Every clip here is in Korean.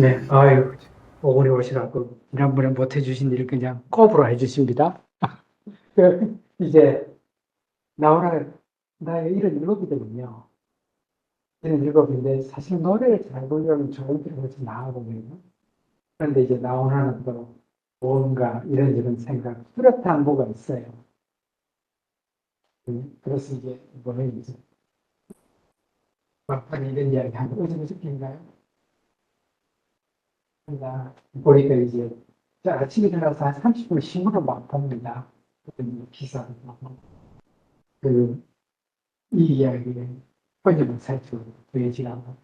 네, 아유, 오글이 오시라고 지난번에 못 해주신 일 그냥 꼽으로 해주십니다. 이제 나오라 나의 이런 일곱이거든요. 이런 일곱인데 사실 노래를 잘 부르면 좋은 일이 훨씬 나아보거든요. 그런데 이제 나오라는 또 뭔가 이런저런 생각, 뚜렷한 뭐가 있어요. 그래서 이제 뭐는 이제 막판에 이런 이야기 하면 으스러질까요? 보니까 이제 아침에 일어나서 한 30분 신문을 막 봅니다. 기사. 그, 이 이야기를 번역을 살펴 보여지라고.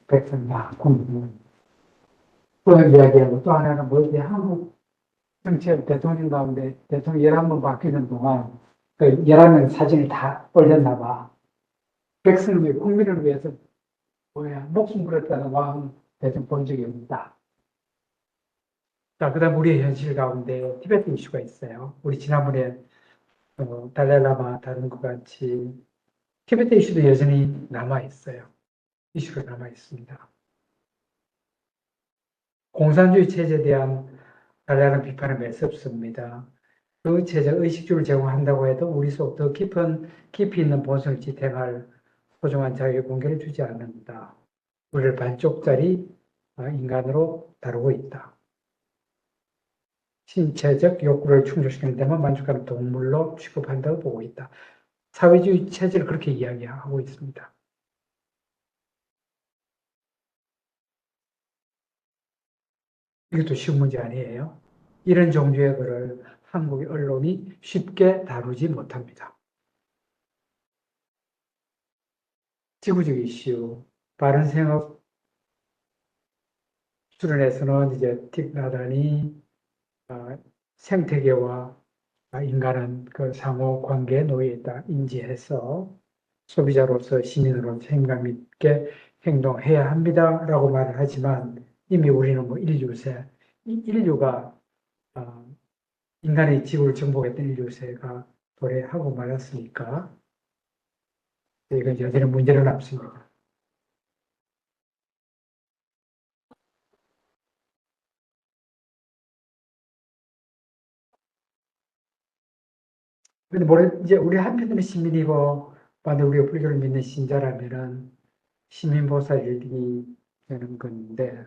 백성 다 공부는. 그 이야기하고 또 하나는 뭐지? 한국 정치의 대통령 가운데 대통령 11번 바뀌는 동안 그 11명 사진을 다 올렸나 봐. 백성을 위해, 국민을 위해서 목숨 걸었다는 왕 대통령 본 적이 없다. 자, 그 다음 우리의 현실 가운데 티베트 이슈가 있어요. 우리 지난번에 달라이라마 다룬 것 같이 티베트 이슈도 여전히 남아있어요. 이슈가 남아있습니다. 공산주의 체제에 대한 달라이라마 비판은 매섭습니다. 그 체제 의식주를 제공한다고 해도 우리 속 더 깊이 있는 본성을 지탱할 소중한 자유의 공개를 주지 않는다. 우리를 반쪽짜리 인간으로 다루고 있다. 신체적 욕구를 충족시키는 데만 만족하는 동물로 취급한다고 보고 있다. 사회주의 체제를 그렇게 이야기하고 있습니다. 이것도 쉬운 문제 아니에요. 이런 종류의 글을 한국의 언론이 쉽게 다루지 못합니다. 지구적 이슈, 바른생업 수련에서는 이제 틱나단이 생태계와 인간은 그 상호 관계에 놓여 있다 인지해서 소비자로서 시민으로 책임감 있게 행동해야 합니다라고 말을 하지만 이미 우리는 뭐 인류가 인간의 지구를 정복했던 인류세가 도래하고 말았으니까 이건 여전히 문제는 없습니다. 근데 이제 우리 한편으로 시민이고 만약 우리가 불교를 믿는 신자라면은 시민보살이 되는 건데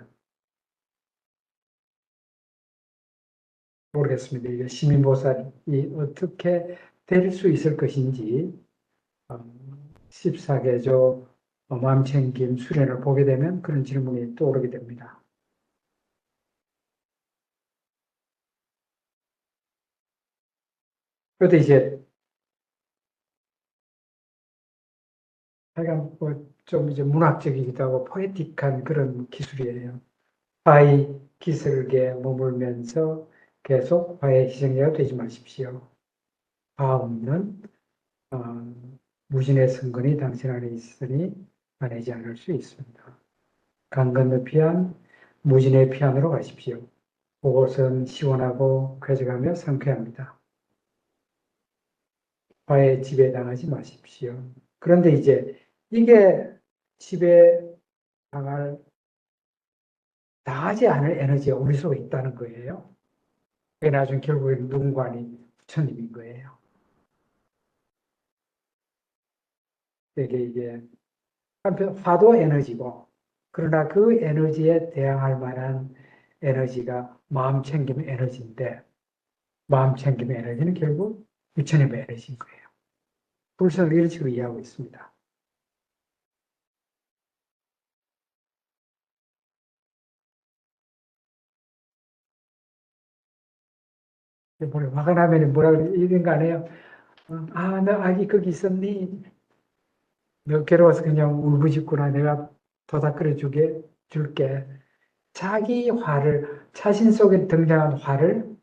모르겠습니다. 이게 시민보살이 어떻게 될 수 있을 것인지 14개조 마음챙김 수련을 보게 되면 그런 질문이 떠오르게 됩니다. 그런데 이제 약간 뭐좀 이제 문학적이기도 하고 포에틱한 그런 기술이에요. 화의 기술에 머물면서 계속 화의 희생자가 되지 마십시오. 화 없는 어, 무진의 성근이 당신 안에 있으니 가내지 않을 수 있습니다. 강 건너 피안 무진의 피안으로 가십시오. 그곳은 시원하고 쾌적하며 상쾌합니다. 화의 지배당하지 마십시오. 그런데 이제 이게 지배당할 당하지 않을 에너지가 우리 속에 있다는 거예요. 그게 나중에 결국에는 누군가 아닌 부처님인 거예요. 이게 한편 화도 에너지고 그러나 그 에너지에 대항할 만한 에너지가 마음 챙김의 에너지인데, 마음 챙김의 에너지는 결국 부처님의 에너지인 거예요. 불선을 이런 식으로 이해하고 있습니다. 화가 나면 뭐라 그래, 이런 거 안 해요. 아, 너 아기 거기 있었니? 너 괴로워서 그냥 울부짖구나. 내가 도닥 줄게. 자기 화를, 자신 속에 등장한 화를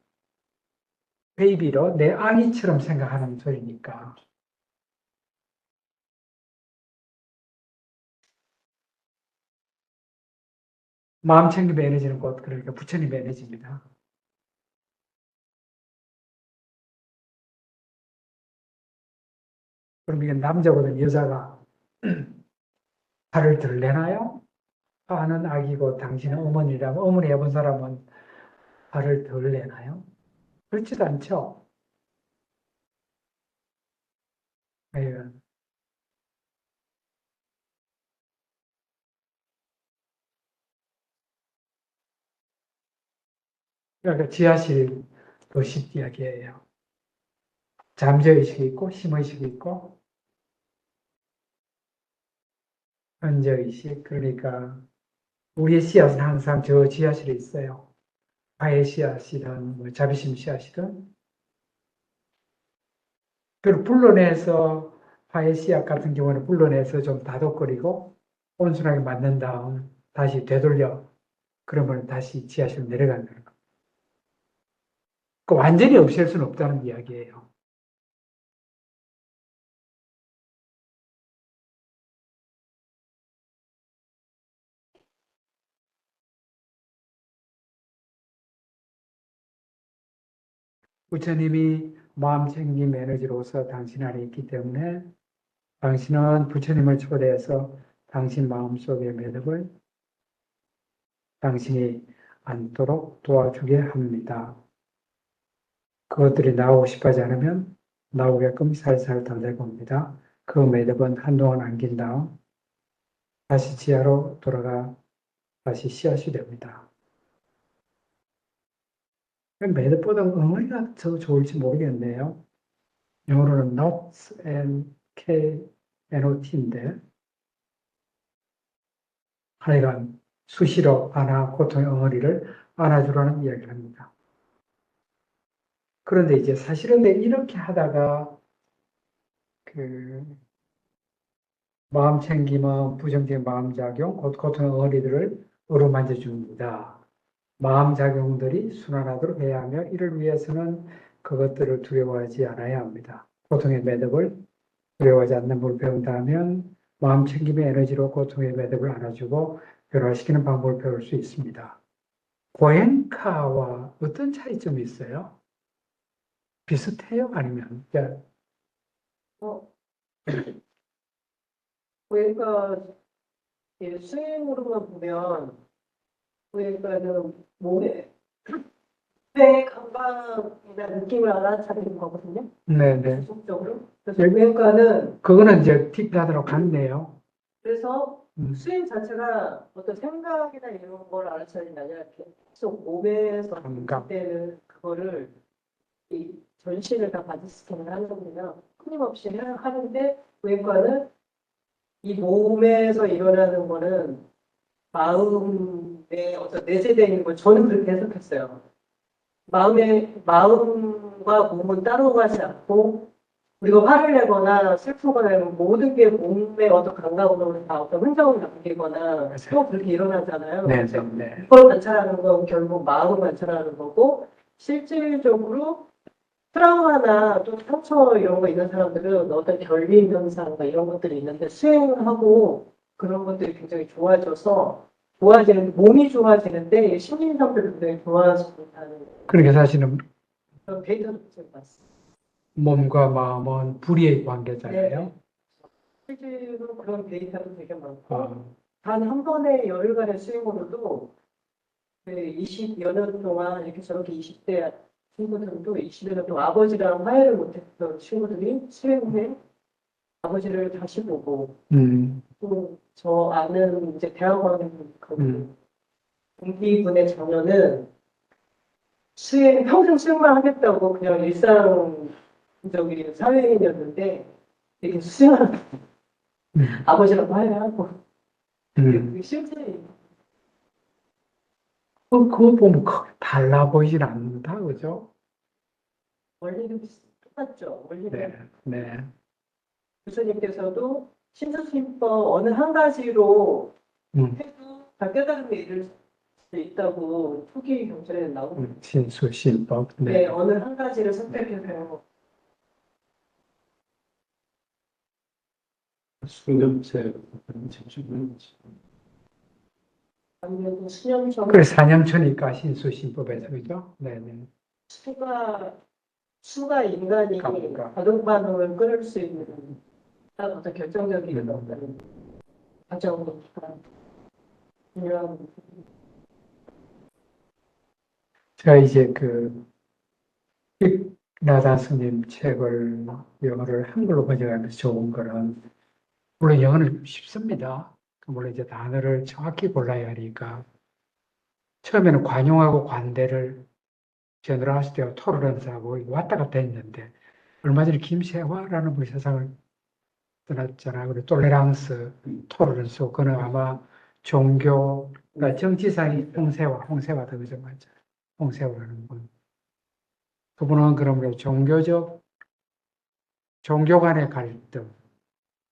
베이비로 내 아기처럼 생각하는 소리니까. 마음 챙김의 에너지는 곧 그러니까 부처님의 에너지입니다. 그럼 이게 남자보다 여자가 화를 덜 내나요? 화는 아기고 당신은 어머니라면 어머니 해본 사람은 화를 덜 내나요? 그렇지도 않죠. 예. 그러니까 지하실 도시 이야기예요. 잠재의식이 있고 심의식이 있고 현재의식. 그러니까 우리의 씨앗은 항상 저 지하실에 있어요. 화의 씨앗이든 뭐 자비심 씨앗이든. 그걸 불러내서 화의 씨앗 같은 경우는 불러내서 좀 다독거리고 온순하게 맞는 다음 다시 되돌려. 그러면 다시 지하실로 내려가는 거예요. 그 완전히 없앨 수는 없다는 이야기예요. 부처님이 마음 챙김 에너지로서 당신 안에 있기 때문에 당신은 부처님을 초대해서 당신 마음속의 매듭을 당신이 않도록 도와주게 합니다. 그것들이 나오고 싶어 하지 않으면 나오게끔 살살 더듬습니다. 그 매듭은 한동안 안긴 다음 다시 지하로 돌아가 다시 씨앗이 됩니다. 매듭보다 어머니가 더 좋을지 모르겠네요. 영어로는 knots and KNOT인데 하여간 수시로 안아 고통의 엉어리를 안아주라는 이야기를 합니다. 그런데 이제 사실은 이렇게 하다가 그 마음 챙김은 부정적인 마음작용, 고통의 엉어리들을 어루만져 줍니다. 마음작용들이 순환하도록 해야 하며 이를 위해서는 그것들을 두려워하지 않아야 합니다. 고통의 매듭을 두려워하지 않는 법을 배운다면 마음 챙김의 에너지로 고통의 매듭을 안아주고 변화시키는 방법을 배울 수 있습니다. 고행카와 어떤 차이점이 있어요? 비슷해요? 아니면? 어, 그러니까 스윙으로만 보면 그러니까는 몸에 감각이나 느낌을 알아차리는 거거든요. 네네. 지속적으로. 그래서 그러니까는 그거는 이제 팁하도록 같네요. 그래서 스윙 자체가 어떤 생각이나 이런 걸 알아차리는 게 아니라 계속 몸에서 감각. 때는 그거를 이 전신을 다 바디 스캔을 하는 거면 끊임없이 하는데 외과는 이 몸에서 일어나는 거는 마음에 어떤 내재되어 있는 걸 저는 그렇게 해석했어요. 마음과 몸은 따로 가지 않고 우리가 화를 내거나 슬프거나 이런 모든 게 몸의 어떤 감각으로 다 어떤 흔적을 남기거나 또 그렇게 일어나잖아요. 네, 그래서 네. 그걸 관찰하는 건 결국 마음을 관찰하는 거고 실질적으로 트라우마나 또 상처 이런 거 있는 사람들은 어떤 결림 현상과 이런 것들이 있는데 수행하고 그런 것들이 굉장히 좋아지는 몸이 좋아지는데 심리 상태도 굉장히 좋아진다는 그러니까 사실은 그런 데이터도 제가 봤어요. 몸과 마음은 불의의 관계잖아요. 실제로 그런 데이터도 되게 많고 아, 단 한 번의 열흘간의 수행으로도 20여 년 동안 이렇게 저렇게 20대 친구들도 20여 년 동안 아버지랑 화해를 못했던 친구들이 수행 후에 아버지를 다시 보고 음, 또 저 아는 이제 대학원 그 음. 동기분의 자녀는 평생 수행만 하겠다고 그냥 일상적인 사회인이었는데 이렇게 수행하는 음, 아버지랑 화해하고 음. 그게 실제 그거 보면 크게 달라 보이진 않는다, 그죠? 원리는 똑같죠. 네, 원리는 네. 교수님께서도 신수심법 어느 한 가지로 음, 해도 다 깨달음에 이를 수 있다고 초기 경전에 나오는데 신수신법, 네. 어느 한 가지를 선택해서 수렴체 집중을 아니면 수념 그래, 전에 사념초니까 신수신법에서, 그죠? 네, 네. 수가 인간이 그러니까. 가동 반응을 끊을 수 있는 어떤 결정적인 음. 어떤 과정이니까 중요한 제가 이제 나다 스님 책을 영어를 한글로 번역하면서 좋은 거는, 물론 영어는 쉽습니다. 물론 이제 단어를 정확히 골라야 하니까, 처음에는 관용하고 관대를 제너럴하시되고 토러런스하고 왔다 갔다 했는데, 얼마 전에 김세화라는 분이 세상을 떠났잖아요. 그리고 톨레랑스, 토러런스, 그거는 아마 종교, 그러니까 정치상이 홍세화도 그죠, 맞죠? 홍세화라는 분. 그분은 그러므로 종교 간의 갈등,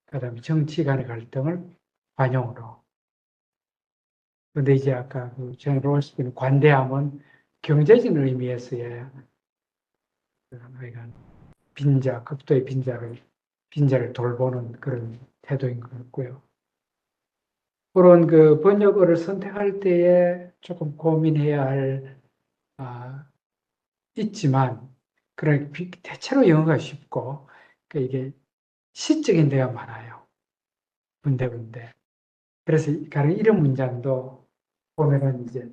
그다음에 정치 간의 갈등을 관용으로. 근데 이제 아까 그존 롤스는 관대함은 경제적인 의미에서의 극도의 빈자를 돌보는 그런 태도인 것 같고요. 그런 번역어를 선택할 때에 조금 고민해야 할, 아, 있지만, 대체로 영어가 쉽고, 이게 시적인 데가 많아요. 군데군데. 그래서 가령 이런 문장도 보면은 이제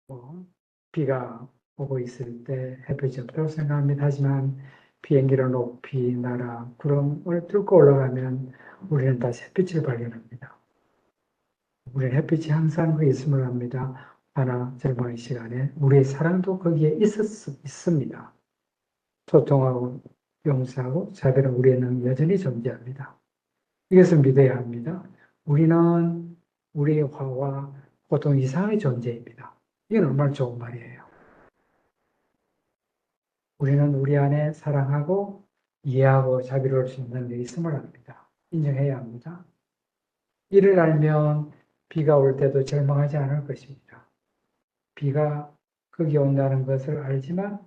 뭐 비가 오고 있을 때 햇빛이 없다고 생각합니다. 하지만 비행기를 높이 날아 구름을 뚫고 올라가면 우리는 다시 햇빛을 발견합니다. 우리는 햇빛이 항상 거기 있음을 합니다. 하나 절망의 시간에 우리의 사랑도 거기에 있습니다. 소통하고 용서하고 자비는 우리에는 여전히 존재합니다. 이것을 믿어야 합니다. 우리는 우리의 화와 고통 이상의 존재입니다. 이건 얼마나 좋은 말이에요. 우리는 우리 안에 사랑하고 이해하고 자비로울 수 있는 데 있음을 합니다. 인정해야 합니다. 이를 알면 비가 올 때도 절망하지 않을 것입니다. 비가 거기 온다는 것을 알지만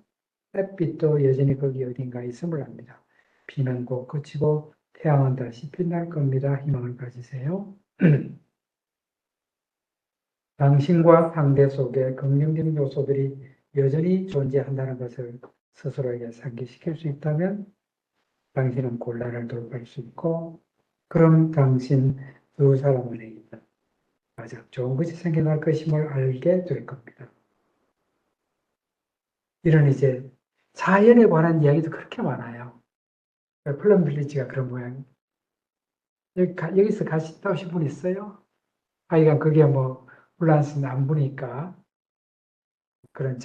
햇빛도 여전히 거기 어딘가 있음을 압니다. 비는 곧 그치고 태양은 다시 빛날 겁니다. 희망을 가지세요. 당신과 상대 속에 긍정적인 요소들이 여전히 존재한다는 것을 스스로에게 상기시킬 수 있다면 당신은 곤란을 돌파할 수 있고, 그럼 당신 두 사람 안에 있는 가장 좋은 것이 생겨날 것임을 알게 될 겁니다. 이런 이제 자연에 관한 이야기도 그렇게 많아요. 플럼 빌리지가 그런 모양. 여기서 가시다 오신 분 있어요? 하여간 그게 뭐 플란스는 안 보니까 그런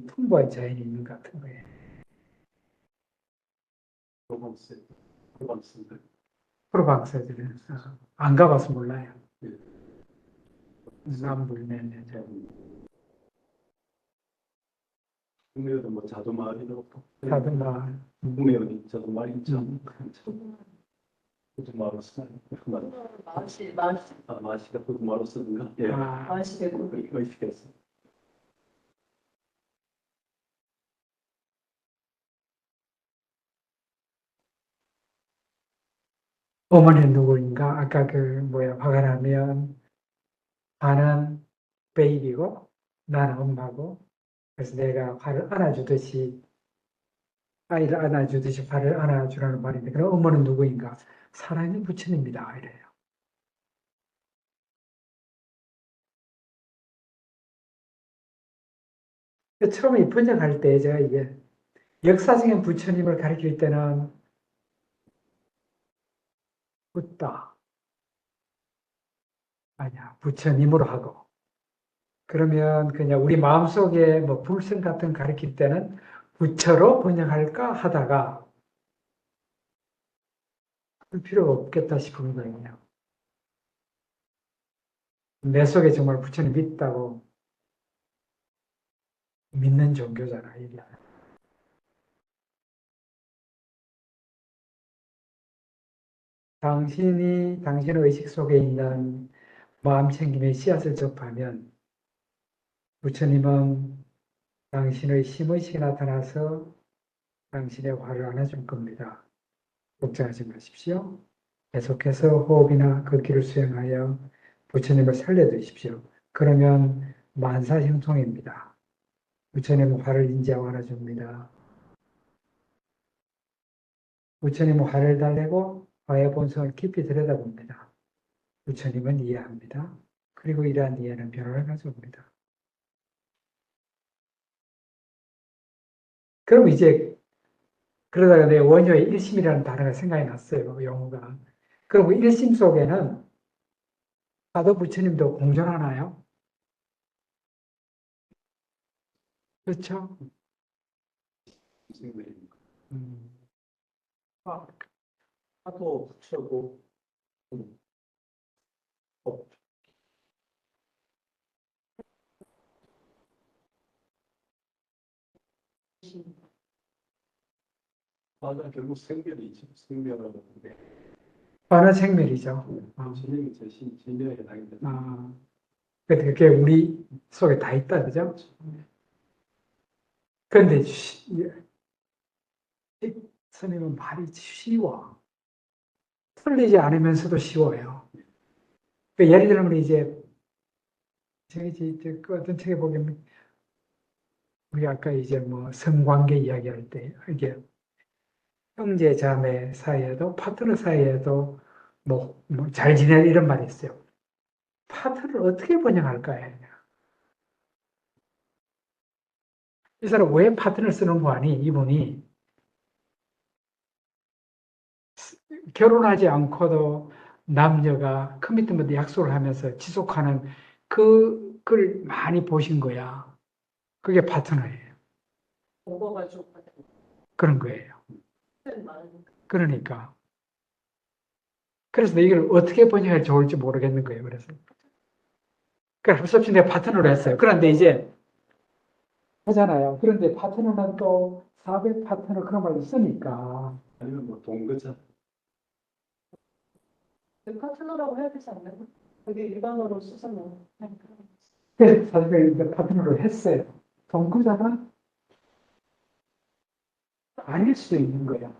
풍부한 자연이 있는 것 같은 거예요. 프로방스 프로방스들은 안 가봐서 몰라요. 예. 남불면 국내에도 뭐 자두마을이라고 다들 막 국내에 자두마을 있죠. 음. 자두마을로 쓰나요? 마시 마시가 자두마을로 쓰는가? 예. 마시 되고 의식했어. 어머니는 누구인가? 아까 화가 나면 나는 베이비고 나는 엄마고, 그래서 내가 아이를 안아주듯이 화를 안아주라는 말인데, 그럼 어머니는 누구인가? 살아있는 부처입니다. 이래요. 처음에 번역할 때 제가 이게 역사적인 부처님을 가리킬 때는 붙다. 아니야. 부처님으로 하고. 그러면 그냥 우리 마음속에 뭐 불성 같은 거 가르칠 때는 부처로 번역할까 하다가 그 필요가 없겠다 싶은 거예요. 내 속에 정말 부처님 있다고 믿는 종교잖아, 이게. 당신이 당신의 의식 속에 있는 마음 챙김의 씨앗을 접하면 부처님은 당신의 심의식이 나타나서 당신의 화를 안아줄 겁니다. 걱정하지 마십시오. 계속해서 호흡이나 걷기를 수행하여 부처님을 살려두십시오. 그러면 만사형통입니다. 부처님은 화를 인지하고 안아줍니다. 부처님은 화를 달래고 화의 본성을 깊이 들여다봅니다. 부처님은 이해합니다. 그리고 이러한 이해는 변화를 가져옵니다. 그럼 이제 그러다가 내 원효의 일심이라는 단어가 생각이 났어요. 용어가. 그럼 일심 속에는 사도 부처님도 공존하나요? 그렇죠? 생명이니까. 음. 아, 하도 붙여고, 어, 맞아, 결국 생멸이죠. 생멸하는 게. 하나 생멸이죠. 진영이 제 진영에 당연히. 그게 우리 속에 다 있다, 그죠? 그런데 스님은 말이 쉬워. 틀리지 않으면서도 쉬워요. 예를 들면 이제 그 어떤 책에 보면 우리 아까 이제 뭐 성관계 이야기할 때 이게 형제 자매 사이에도 파트너 사이에도 뭐 잘 지낼 이런 말이 있어요. 파트너를 어떻게 번역할까요? 이 사람 왜 파트너를 쓰는 거 아니? 이분이 결혼하지 않고도 남녀가 커미트먼트 약속을 하면서 지속하는 그걸 많이 보신 거야. 그게 파트너예요. 먹어가지고 그런 거예요. 많으니까. 그러니까. 그래서 이걸 어떻게 번역하면 좋을지 모르겠는 거예요. 그래서. 그래서 할 수 없이 내가 파트너로 했어요. 그런데 이제 하잖아요. 그런데 파트너는 또 사회 파트너 그런 말을 쓰니까. 아니면 뭐 동거자. 파트너라고 해야 되지 않나요? 되게 일반어로 쓰잖아요. 그래서 사실 이제 파트너를 했어요. 동거자는 아닐 수도 있는 거예요.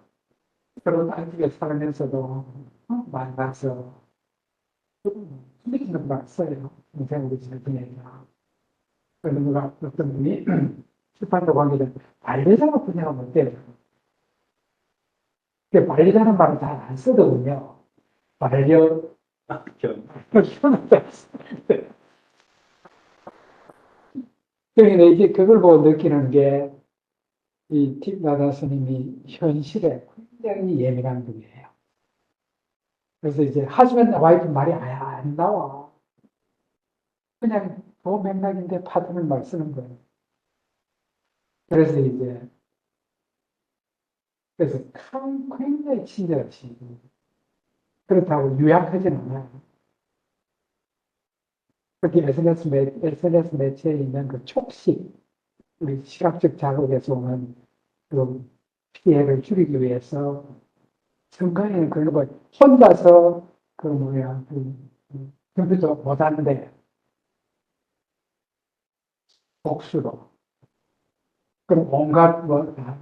결혼 안쪽에 살면서도 만나서 숨기는 말 써요. 인생으로 지내니까. 그런 누가 어떤 분이 출판도 관계된 관리자가 분야가 어때요? 관리자는 말을 잘 안 쓰거든요. 반려, 견. 그러니까 이제 그걸 보고 느끼는 게, 이 팁나다 스님이 현실에 굉장히 예민한 분이에요. 그래서 이제 하지만 와이프 말이 아예 안 나와. 그냥 그 맥락인데 파트너 말 쓰는 거예요. 그래서 이제, 그래서 굉장히 친절하시고, 그렇다고 유약하지는 않아요. 특히 SNS 매체에 있는 그 촉식, 우리 시각적 자극에서 오는 그 피해를 줄이기 위해서 성강에는 그런 거 혼자서 그 뭐야, 컴퓨터 못 하는데 복수로. 그럼 온갖 뭐 다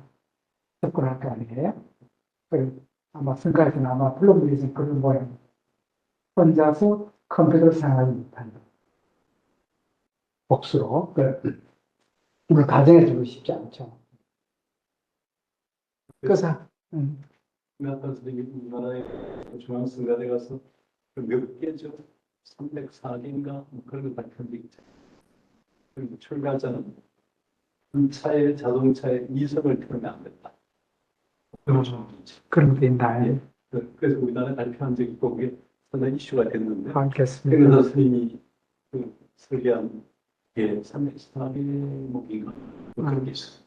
접근할 거 아니에요? 아마 성가에서는 아마 블룸리즈 그런 모양. 혼자서 컴퓨터를 사용하지 못한다. 복수로. 우리 가정에 두고 싶지 않죠. 그래서, 아까 선생님이 우리나라의 중앙선거대 가서 몇 개죠? 304개인가? 그런 거 밝힌 게 있잖아요. 그리고 출가자는 자동차에 이성을 태우면 안 된다. 그런 게 있나요? 그래서 우리나라에 발표한 적이 있고 그게 상당히 이슈가 됐는데 알겠습니다. 백은하 선생님이 그 설계한 게 304개목인가 뭐 그런 게 있어요.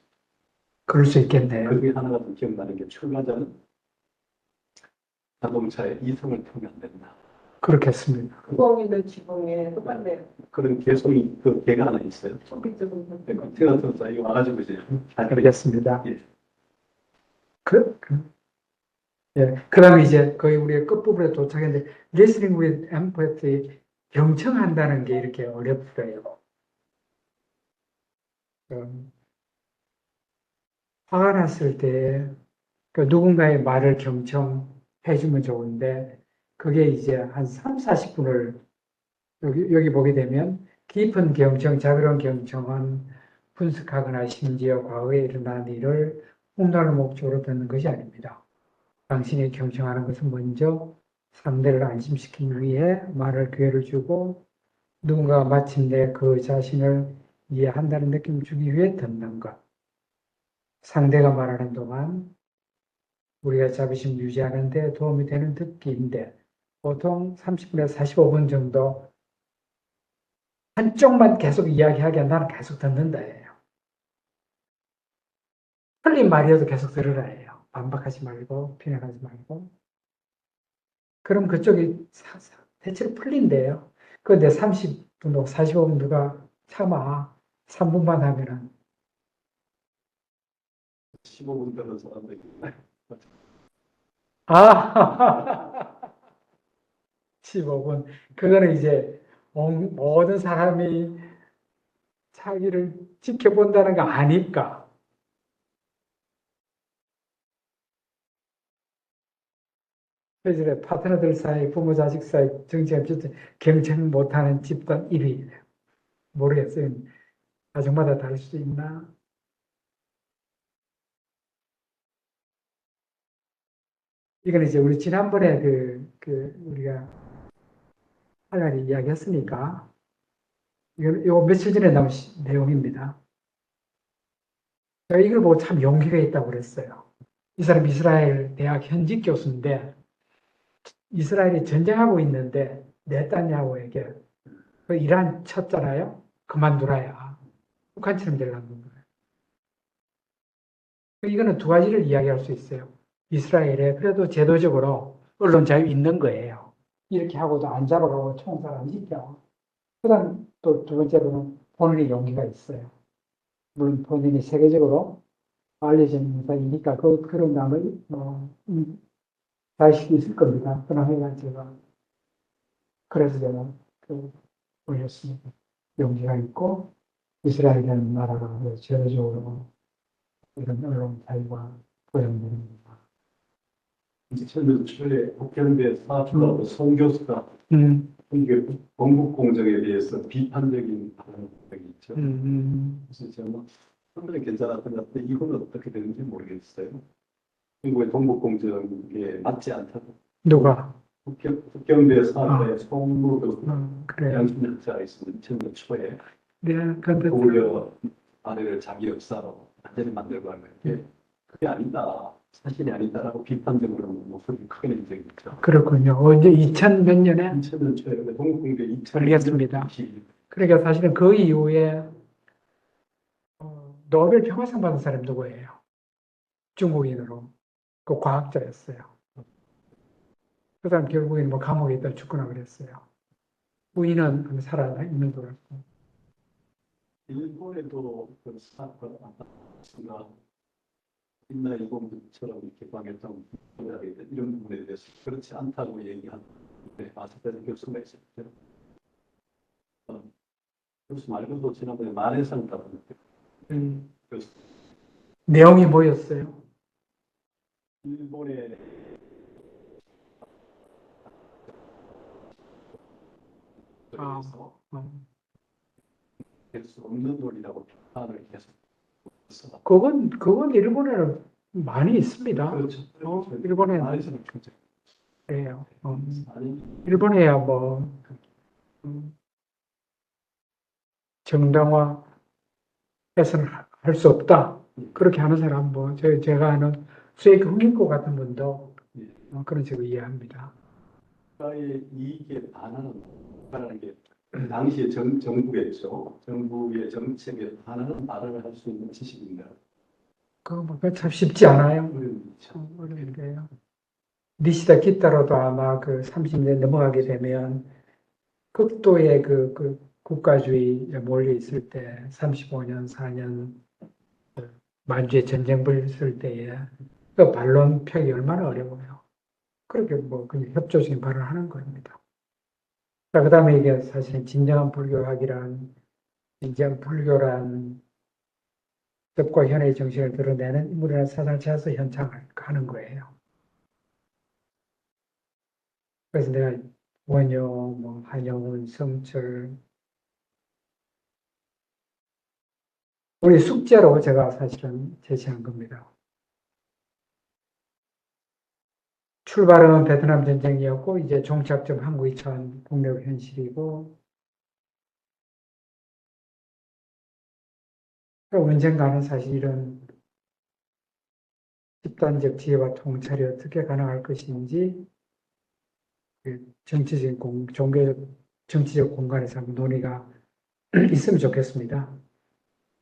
그럴 수 있겠네요. 그 중에 하나가 좀 기억나는 게 출마자는 자동차에 이성을 태우면 안 된다. 그렇겠습니다. 구멍이는 지붕에 똑같네요. 그런 개성이 그 개가 하나 있어요. 컴퓨터는. 태어나서 이거 와가지고 이제 알겠습니다. 예. 예. 그 다음에 이제 거의 우리가 끝부분에 도착했는데, listening with empathy, 경청한다는 게 이렇게 어렵더래요. 화가 났을 때, 누군가의 말을 경청해주면 좋은데, 그게 이제 한 3, 40분을, 여기 보게 되면, 깊은 경청, 자그러운 경청은 분석하거나 심지어 과거에 일어난 일을 폭로하는 목적으로 듣는 것이 아닙니다. 당신이 경청하는 것은 먼저 상대를 안심시키기 위해 말할 기회를 주고 누군가가 마침내 그 자신을 이해한다는 느낌을 주기 위해 듣는 것. 상대가 말하는 동안 우리가 자비심 유지하는 데 도움이 되는 듣기인데 보통 30분에서 45분 정도 한쪽만 계속 이야기하게 나는 계속 듣는다예요. 틀린 말이어도 계속 들으라 해요. 반박하지 말고 비난하지 말고. 그럼 그쪽이 대체로 풀린대요. 그런데 30분, 45분 누가 참아 3분만 하면은 15분 되는 사람들이 아 15분 그거는 이제 모든 사람이 자기를 지켜본다는 거 아니까. 그래서 파트너들 사이, 부모 자식 사이 정치가 경쟁 못하는 집단 1위예요. 모르겠어요. 가정마다 다를 수도 있나? 이건 이제 우리 지난번에 우리가 하나님 이야기했으니까, 이거 며칠 전에 나온 내용입니다. 제가 이걸 보고 참 용기가 있다고 그랬어요. 이 사람 이스라엘 대학 현직 교수인데, 이스라엘이 전쟁하고 있는데, 네타냐후에게, 그 이란 쳤잖아요? 그만두라야. 북한처럼 되려는 거예요. 이거는 두 가지를 이야기할 수 있어요. 이스라엘에 그래도 제도적으로 언론 자유 있는 거예요. 이렇게 하고도 안 잡아가고 총살 안 시켜. 그 다음 또 두 번째로는 본인의 용기가 있어요. 물론 본인이 세계적으로 알려진 인사이니까 그런 남의 자식이 있을 겁니다. 그러나 제가 그래서 제가 보였습니다. 용기가 있고 이스라엘이라는 나라가 제도적으로 이런 언론 자유가 보장됩니다. 이제 최근에 국경대 사업가하고 송 교수가 이게 건국 공정에 대해서 비판적인 발언이 있죠. 그래서 제가 상당히 괜찮았던 것 같은데 이건 어떻게 되는지 모르겠어요. 중국의 동북 공정에 맞지 않다고. 누가? 국경대 사업가의 송무 교수 그래요. 양심학자가 있었는데 2000년 초에 네, 근데 오히려 아내를 자기 역사로 완전히 만들고 하는 게 그게 아니다. 사실이 아니다라고 비판적으로 목소리를 크게 낸 적이 있죠. 그렇군요. 언제 2000 몇 년에? 2000년 초에 동국공개 2000년 알겠습니다. 그러니까 사실은 그 이후에 노벨 평화상 받은 사람이 누구예요? 중국인으로. 그 과학자였어요. 그 사람 결국에는 뭐 감옥에 있다 죽거나 그랬어요. 부인은 살아 있는 것 같고. 일본에도 그 사건 아까 인나 일본처럼 이렇게 방해성 이런 부분에 대해서 그렇지 않다고 얘기한 아스페르 교수가 있었죠. 교수 말고도 지난번에 만해상 받은 교수. 내용이 뭐였어요? 일본의 될 수 없는 논리라고 비판을 계속 했어. 그건 일본에는 많이 있습니다. 그렇죠. 일본에 만해상 교수. 그래요. 아니 일본에야 뭐 정당화 해서는 할 수 없다. 그렇게 하는 사람 제가 아는 수에이크 흥미코 같은 분도 그런 식으로 이해합니다. 국가의 이익에 반하는 게 당시의 정부겠죠. 정부의 정책에 반하는 말을 할 수 있는 지식인가? 그거 참 쉽지 않아요. 참 어려운 게요. 니시다 기타로도 아마 그 30년 넘어가게 되면 극도의 그 국가주의에 몰려 있을 때 35년, 4년 만주의 전쟁 벌였을 때에 그 반론 펴기 얼마나 어려워요. 그렇게 뭐 그냥 협조적인 발언을 하는 겁니다. 자, 그다음에 이게 사실 진정한 불교학이란 진정한 불교란 덕과 현의 정신을 드러내는 인물이라는 사상을 찾아서 현장을 가는 거예요. 그래서 내가 원효, 뭐 한영훈, 성철 우리 숙제로 제가 사실은 제시한 겁니다. 출발은 베트남 전쟁이었고 이제 종착점 한국 2000 국내 현실이고 언젠가는 사실 이런 집단적 지혜와 통찰이 어떻게 가능할 것인지 정치적 종교적 정치적 공간에서 한번 논의가 있으면 좋겠습니다.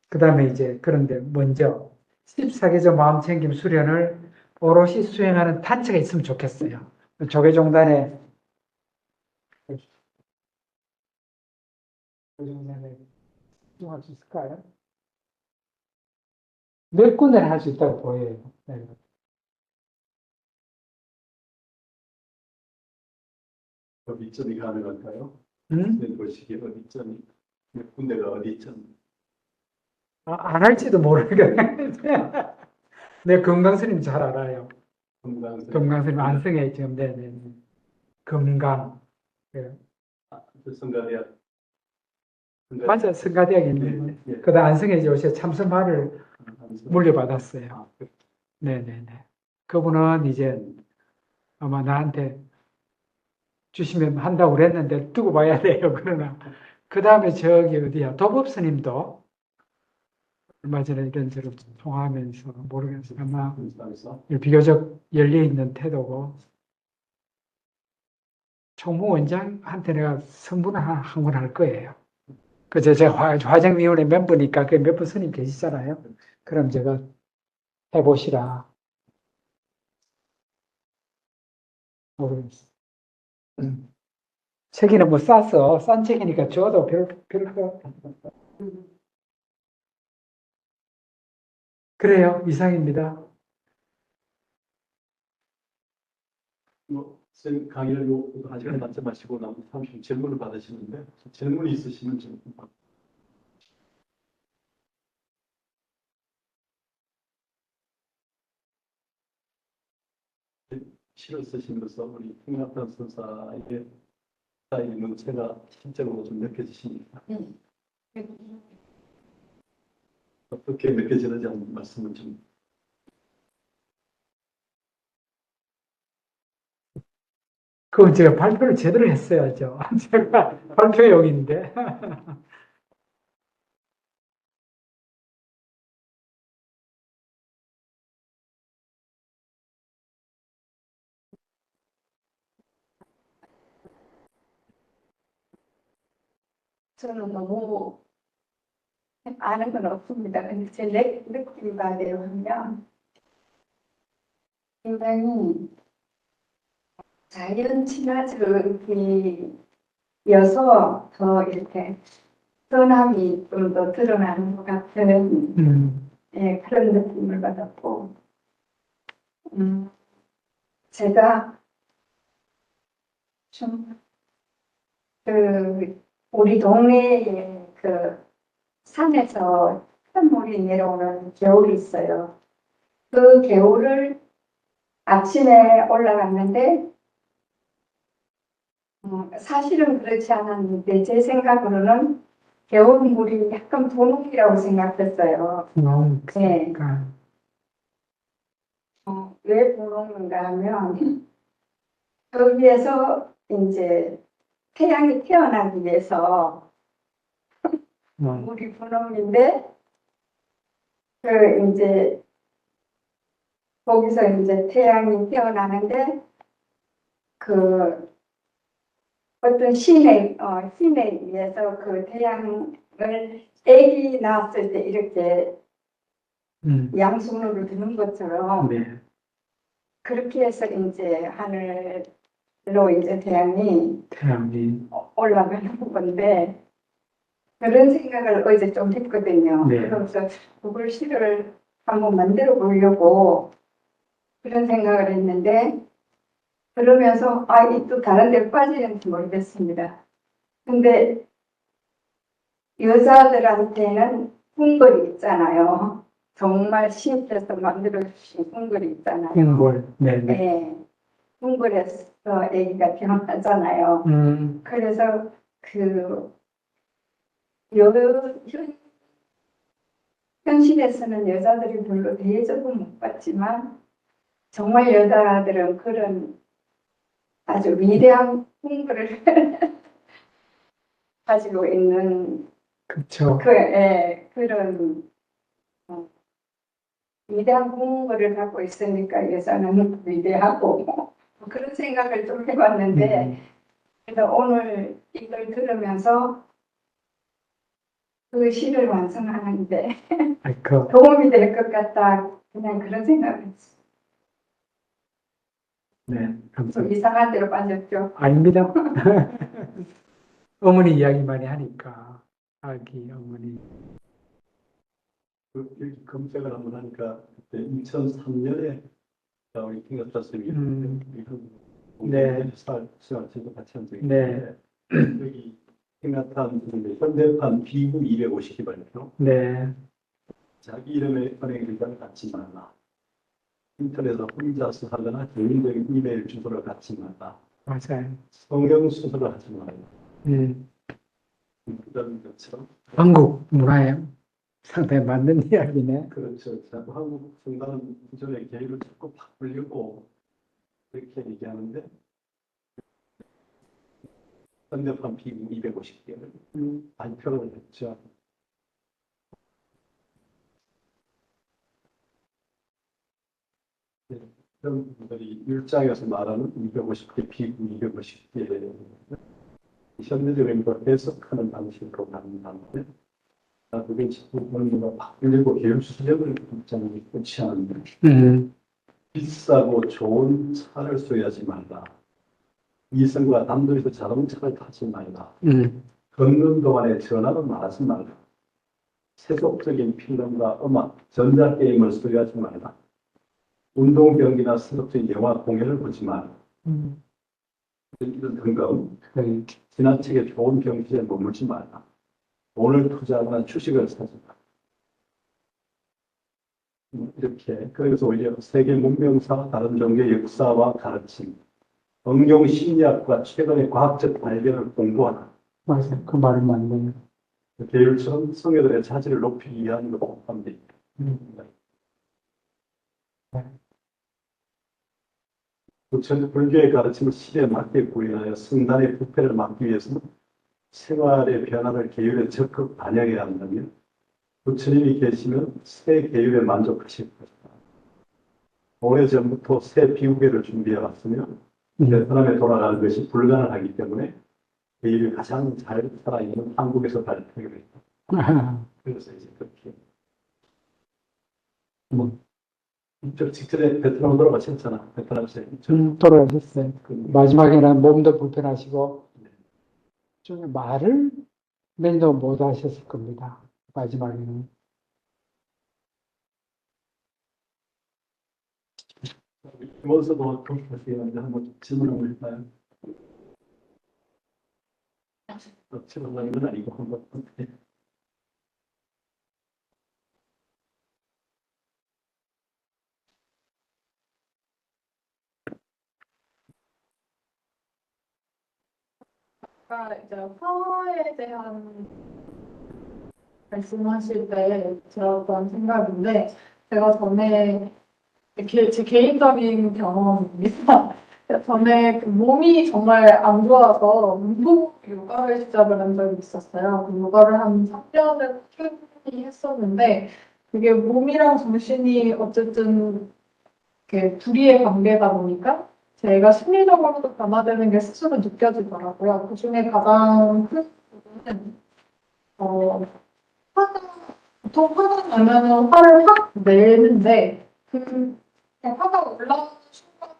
그 다음에 이제 그런데 먼저 14개조 마음챙김 수련을 오롯이 수행하는 단체가 있으면 좋겠어요. 조계종단에 수용할 수 있을까요? 몇 군데는 할 수 있다고 보여요. 네. 어디점이 가능할까요? 음? 네, 보시기에 어디점이 몇 군데가 어디점? 안 할지도 모르겠는데. 내 금강스님 잘 알아요. 금강스님 안성에 지금 네네 금강. 네. 성가대학. 맞아, 성가대학에 있는 거. 예, 예. 그다음 안성에 요새 참선파를 물려받았어요. 아, 네네네. 그분은 이제 아마 나한테 주시면 한다고 그랬는데 두고 봐야 돼요. 그러나 그 다음에 저기 어디야 도법스님도 얼마 전에 이런저런 통화하면서 모르겠어요. 아마 비교적 열려 있는 태도고 총무원장한테 내가 선분을 한 번 할 거예요. 그제 제가 화정위원회 멤버니까 그 몇 분 스님 계시잖아요. 그럼 제가 해보시라. 모르겠어요. 책이는 뭐 쌌어. 싼 책이니까 줘도 별거. 그래요. 이상입니다. 선 강의를 요 1시간 만점 마시고 나면 30분 질문을 받으시는데 질문이 있으시면 좀 시를 쓰시면서 우리 홍학단 선사의 문체가 실제로 좀 느껴지십니까? 어떻게 느껴지는지 한번 말씀을 좀. 그건 제가 발표를 제대로 했어야죠. 제가 발표용인데. 저는 너무 아는 건 없습니다. 근데 제 느낌 바대로 하면 굉장히 자연 친화적이어서 더 이렇게 선함이 좀 더 드러나는 것 같은 예, 그런 느낌을 받았고 제가 좀 우리 동네에 산에서 큰 물이 내려오는 겨울이 있어요. 그 겨울을 아침에 올라갔는데 사실은 그렇지 않았는데 제 생각으로는 겨울물이 약간 분홍이라고 생각했어요. 네. 왜 분홍인가 하면 거기에서 이제 태양이 태어나기 위해서 물이 분홍인데 이제 거기서 이제 태양이 태어나는데 그 어떤 신에 의해서 그 태양을 애기 낳았을 때 이렇게 양손으로 드는 것처럼 네. 그렇게 해서 이제 하늘로 이제 태양이 태양이. 올라가는 건데 그런 생각을 어제 좀 했거든요. 네. 그래서 그걸 시를 한번 만들어 보려고 그런 생각을 했는데 그러면서 이 또 다른 데 빠지는지 모르겠습니다. 근데 여자들한테는 궁궐이 있잖아요. 정말 시에서 만들어 주신 궁궐이 있잖아요. 궁궐. 네네. 예, 궁궐에서 아기가 태어나잖아요. 그래서 그 현실에서는 여자들이 별로 대접은 못 받지만 정말 여자들은 그런 아주 위대한 꿈을 가지고 있는 그쵸. 그런 위대한 꿈을 갖고 있으니까 여자는 위대하고 뭐 그런 생각을 좀 해봤는데 그래서 오늘 이걸 들으면서 그 시를 완성하는데 아이고. 도움이 될 것 같다 그냥 그런 생각을 했어요. 네. 좀 감사합니다. 이상한 데로 빠졌죠. 아닙니다. 어머니 이야기 많이 하니까. 아기 어머니. 이렇게 검색을 한번 하니까 그때 2003년에 우리 김갑 교수님이 네. 수학제도 같이 한 적이 네. 있는데 여기 생각한 현대판 비구 250기발표 네. 자기 이름의 은행 글자를 갖지 말라. 인터넷에서 혼자서 하거나 개인적인 이메일 주소를 갖지 말라. 맞아요. 성경 수술을 하지 말라. 그런 것처럼 한국 문화에 상당히 맞는 이야기네. 그렇죠. 자꾸 한국 성당은 기존의 계율을 자꾸 바꾸려고 그렇게 얘기하는데 현대판 비구 250개를 발표를 했죠. 그런 분들이 일장에서 말하는 250개 비구 250개 현대적인 걸 해석하는 방식으로 가는 다음에 그게 지금 바꾸려고 계율 수정을 입장이 끝이 않는데 비싸고 좋은 차를 써야지 말라. 이성과 단둘이서 자동차를 타지 말라. 걷는 동안에 전화를 말하지 말라. 세속적인 필름과 음악, 전자게임을 소유하지 말라. 운동 경기나 세속적인 영화 공연을 보지 말라. 이런 등등 지나치게 좋은 경기에 머물지 말라. 돈을 투자하거나 주식을 사지 말라. 이렇게 그래서 오히려 세계 문명사, 다른 종교의 역사와 가르침, 응용 심리학과 최근의 과학적 발견을 공부하라. 맞아요. 그 말은 맞네요. 계율처럼 성녀들의 자질을 높이기 위한 것도 합니다. 부처는 불교의 가르침을 시대에 맞게 구현하여 승단의 부패를 막기 위해서는 생활의 변화를 계율에 적극 반영해야 한다면 부처님이 계시면 새 계율에 만족하실 것이다. 오래전부터 새 비우계를 준비해왔으며 베트남에 돌아가는 것이 불가능하기 때문에 계율이 가장 잘 살아있는 한국에서 발표하기로 했다. 그래서 이제 그렇게 저 직전에 베트남 돌아가셨잖아. 베트남에서 돌아가셨어요. 마지막에는 몸도 불편하시고 좀 말을 매도 못 하셨을 겁니다. 마지막에는. 김원서도 그렇게 한번 질문을 할까요? 질문하는 건 아니고 한번. 아까 이제 화에 대한 말씀하실 때 들었던 생각인데 제가 전에 제 개인적인 경험입니다. 전에 그 몸이 정말 안 좋아서 운동 요가를 시작을 한 적이 있었어요. 그 요가를 한 3년을 꾸준히 했었는데 그게 몸이랑 정신이 어쨌든 이렇게 둘이의 관계다 보니까 제가 심리적으로도 변화되는 게 스스로 느껴지더라고요. 그 중에 가장 큰 부분은, 화가, 보통 화가 나면은 화를 확 내는데, 그 화가 올라오는 순간에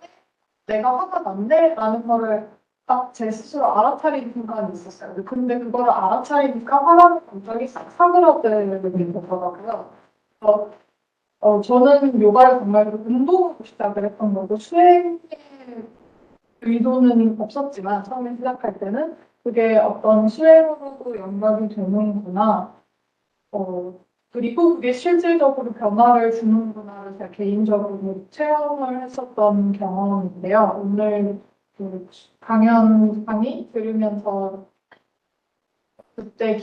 내가 화가 났네? 라는 거를 딱 제 스스로 알아차리는 순간이 있었어요. 근데 그거를 알아차리니까 화라는 감정이 싹 사그라들게 되더라고요. 저는 요가를 정말 운동으로 시작을 했던 거고, 수행의 의도는 없었지만, 처음에 시작할 때는 그게 어떤 수행으로도 연결이 되는구나. 그리고 그게 실질적으로 변화를 주는구나를 제가 개인적으로 체험을 했었던 경험인데요. 오늘 그 강연 강의 들으면서 그때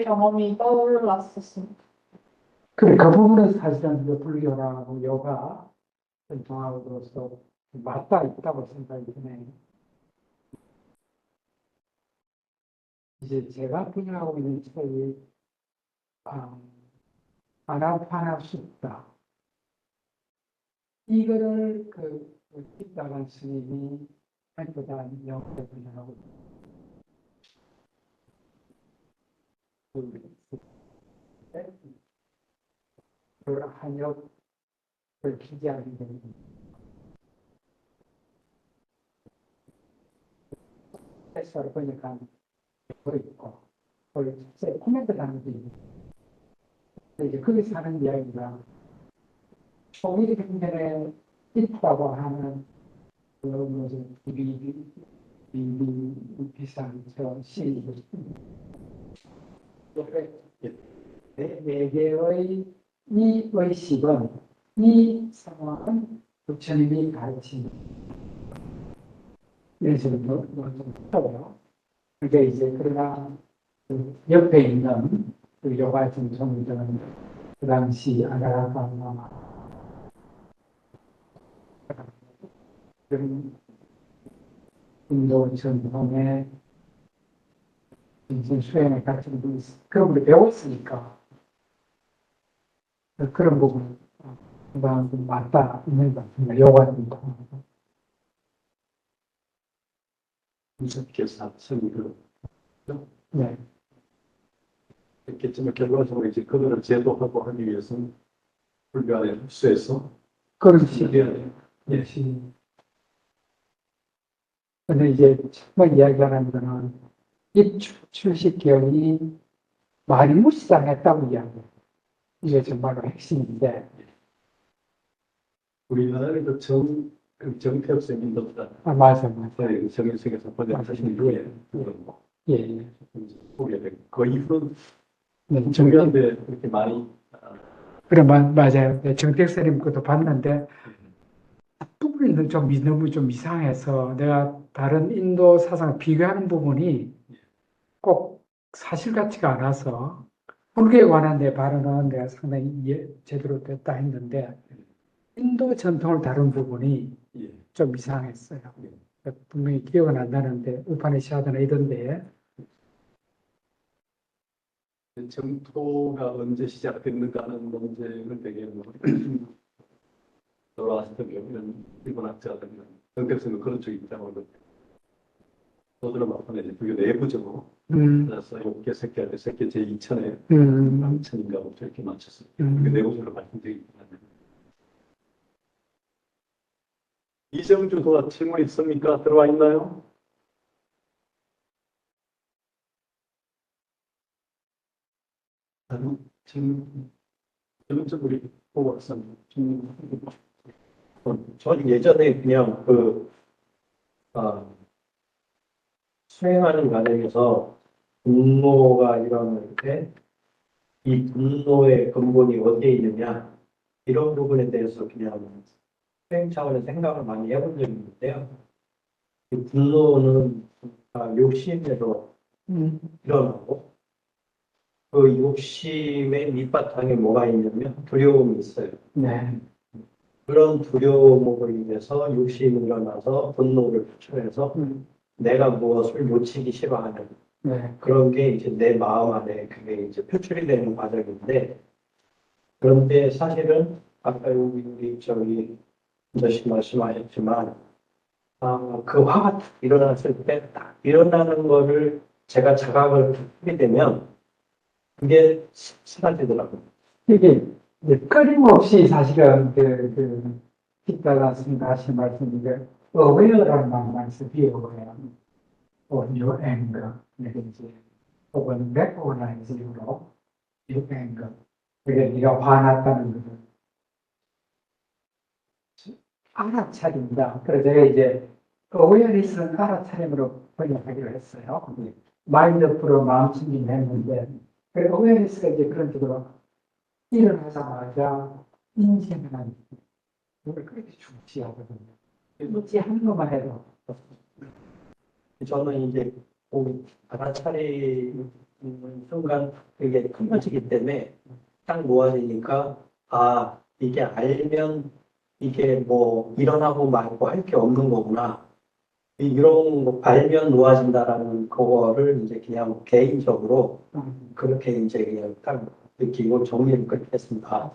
경험이 떠올랐었습니다. 그래, 그 부분에서 사실은 그 불교하고 요가 전통하고로서 맞닿아 있다고 생각이 드네요. 이제 제가 분야하고 있는 책이 아나파나수다. 이거를 뒷다란 스님이 한보다 영어로 번역하고 그 한역을 기재하는 겁니다. 해설을 번역한 거 있고, 거기 코멘트를 하는 게 있고, 이제 거기서 하는 이야기가 총일이 경전에 있다고 하는 그 무슨 비싼 저 시인들 네 개의 이 의식은 이 상황은 부처님이 가르친 이런 식으로 좀 써요. 그게 이제 그러나 그 옆에 있는 그 요가 중송들은 그 당시 아나라카나 그런 인도 전통의 인생 수행을 가르치는 분이 그런 걸 배웠으니까 그런 부분 금방 좀 맞다 있는 것 같습니다. 요가 전통. 이렇게서 선이그 네. 했겠지만 결과적으로 이제 그거를 제도하고 하기 위해서는 불교 안에 흡수해서 그렇지. 예. 근데 이제 처음 이야기하는 거는 이 출식경이 많이 무시당했다고 이야기해요. 이게 정말로 핵심인데. 우리나라의 그 정태엽 선생님보다 맞아. 정일성에서 번역하신 이후에 예. 보게 되고 그 이후는 네, 중요한데 그렇게 많이 그래, 맞아요. 네, 정택 선생님 것도 봤는데, 부분이 너무 좀 이상해서 내가 다른 인도 사상을 비교하는 부분이 꼭 사실 같지가 않아서, 불교에 관한 내 발언은 내가 상당히 제대로 됐다 했는데, 인도 전통을 다룬 부분이 예. 좀 이상했어요. 분명히 기억은 안 나는데, 우파니샤드나 이런데, 정토가 언제 시작됐는가 하는 논쟁을 되게 돌아왔던 일본 학자들은 정태엽 그런 쪽이 있다고 저들은 막판에 이제 불교 내부적으로 그래서 이렇게 새끼한테 새끼 제2천에 남천인가 뭐 이렇게 맞췄어요. 그게 내부적으로 말씀드리기 때문에 이정주 도와 질문 있습니까? 들어와 있나요? 지금 우리 보고 왔습니다. 저는 예전에 그냥 수행하는 과정에서 분노가 일어날 때 이 분노의 근본이 어디에 있느냐 이런 부분에 대해서 그냥 수행 차원의 생각을 많이 해본 적이 있는데요. 이 분노는 욕심에서 일어나고 그 욕심의 밑바탕에 뭐가 있냐면 두려움이 있어요. 네. 그런 두려움으로 인해서 욕심이 일어나서 분노를 표출해서 내가 무엇을 놓치기 싫어하는 네. 그런 게 이제 내 마음 안에 그게 이제 표출이 되는 과정인데 그런데 사실은 아까 우리 저기 말씀하셨지만 그 화가 딱 일어났을 때 딱 일어나는 거를 제가 자각을 하게 되면 그게 사라지더라고요. 이게 이제 끊임없이 사실은 기타가 하신 말씀이 aware라는 말만 쓰비어요. new anger, 이제 혹은 recognize로 new anger. 그게 네가 화났다는 것을 알아차린다. 그래서 제가 이제 awareness는 알아차림으로 번역하기로 했어요. 마인드풀로 마음 챙김 했는데 그 awareness가 이제 그런 식으로 일어나자마자 인지하는 그걸 그렇게 중시하거든요. 인지하는 것만 해도 저는 이제 알아차리는 순간 그게 커져지기 때문에 딱 모아지니까 이게 알면 이게 뭐 일어나고 말고 할 게 없는 거구나. 이런 거 알면 놓아진다라는 그거를 이제 그냥 개인적으로 그렇게 이제 그냥 딱 느끼고 정리를 그렇게 했습니다.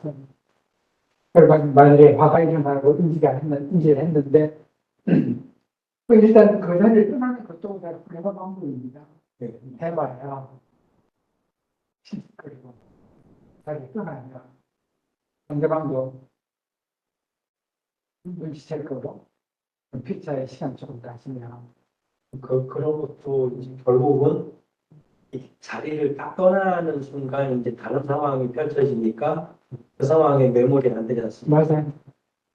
만약에 화가 일어나고 인지를 했는데 일단 그 자리를 떠나는 것도 내가 방법입니다. 해봐야 그리고 자리를 떠나야 상대방도 눈치챌 거고 피자의 시간 조금 가시면 그런 것도 이제 결국은 이 자리를 딱 떠나는 순간 이제 다른 상황이 펼쳐지니까 그 상황에 메모리 안 되지 않습니까? 맞아요.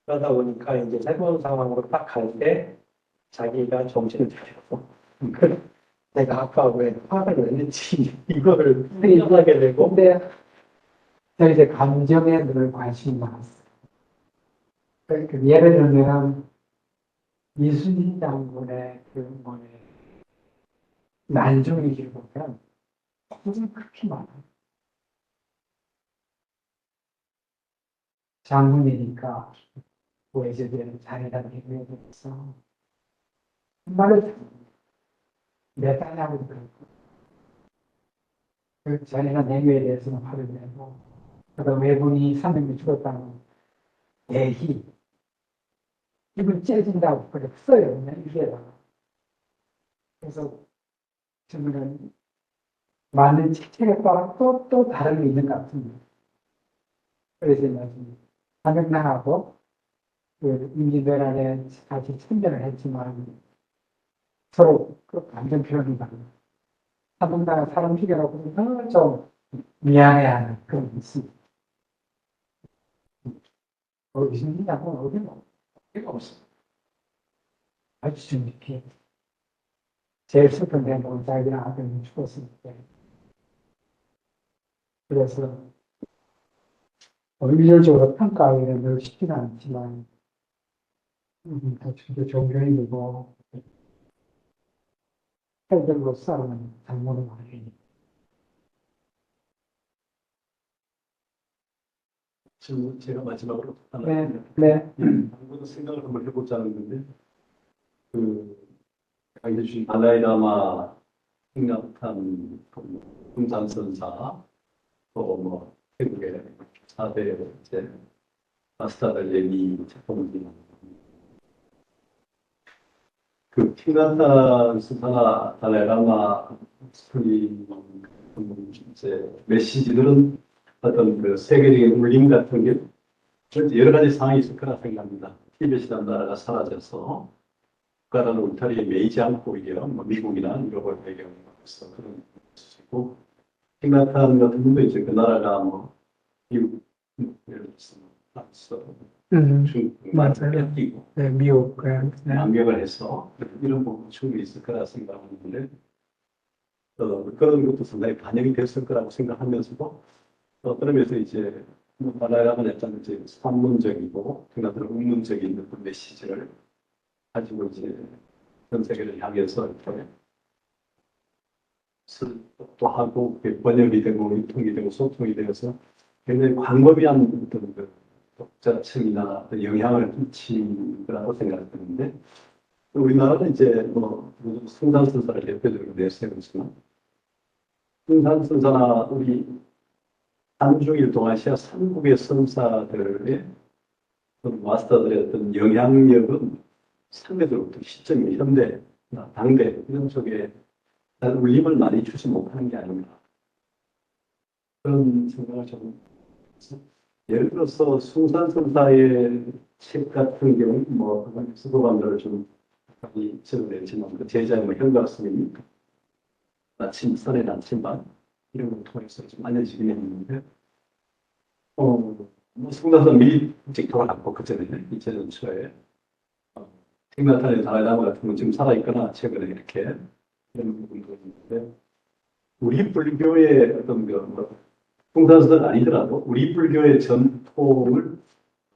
그러다 보니까 이제 새로운 상황으로 딱 갈 때 자기가 정신을 차리고 내가 아까 왜 화를 냈는지 이거를 생각하게 되고 근데 저 이제 감정에 늘 관심이 많았어요. 그러니까 예를 들면 이순신 장군의 그 뭐에 난중일기를 보면 정말 그렇게 많아요. 장군이니까 외제되는 자리라는 얘기에 대해서 정말로 매달라고 그러고 그 자리나 내유에 대해서는 화를 내고 그다음 외분이 300명 죽었다는 대희 입을 째진다고 그래 써요. 그냥 이게 그래서 저는 맞는 책에 따라 또 다른 게 있는 것 같습니다. 그래서 나중에 한명나하고 그 임진왜란에 같이 참전을 했지만 서로 그 감정 표현이 다르고 한명나가 사람 죽여놓고 좀 미안해하는 그런 게 있습니다. 이순신장은 어디가 없어요. 아주 좀 이렇게 제일 슬픈 데는 자기랑 아들이 죽었을 때 그래서 일률적으로 평가하기는 늘 쉽지는 않지만 진짜 존경이고 애들로 싸우는 장모는 아니니 지금 제가 마지막으로 하나 네. 한번 생각을 한번 해보자는 건데 알려 주신 달라이라마 킹나탄 금산선사 또뭐 태국의 4대 이제 마스타달레미 제품이 그 킹나탄 선사나 달라이라마 스토리 이제 메시지들은 어떤 그 세계적인 울림 같은 게 여러 가지 상황이 있을 거라 생각합니다. 티벳이라는 나라가 사라져서 국가라는 울타리에 매이지 않고 오히려 미국이나 유럽을 배경으로 해서 그런 것이고 킹나탄 같은 경우도 이제 그 나라가 미국 예를 들어서 중국 맞아요. 뺏기고 네, 미국 남경을 해서 이런 부분 충분히 있을 거라 생각하는데 그런 것도 상당히 반영이 됐을 거라고 생각하면서도 그러면서 이제 말하자면 약간 이제 산문적이고 그나마 운문적인 그 메시지를 가지고 이제 전 세계를 향해서 이렇게 또 하고 번역이 되고 유통이 되고 소통이 되어서 굉장히 광범위한 어떤 그 독자층이나 어떤 영향을 끼친 거라고 생각하는데 우리나라는 이제 승산선사를 대표적으로 내세우지만 승산선사나 우리 한중일 동아시아 삼국의 선사들의 마스터들의 어떤 영향력은 상대적으로 시점이 현대, 당대 이런 쪽에 잘 울림을 많이 주지 못하는 게 아닌가 그런 생각을 좀 예를 들어서 숭산선사의 책 같은 경우 뭐 수도관들을 좀 많이 적어냈지만 그 제자의 뭐 현가 스님이 아침 선의 아침반 이런 걸 통해서 좀 알려지긴 했는데 뭐 숭산선 미리 일찍 돌아갔고 그전에 2000년초에 생나타의 달라이라마 같은 건 지금 살아있거나 최근에 이렇게 이런 부분도 있는데 우리 불교의 어떤 그 숭산선 아니더라도 우리 불교의 전통을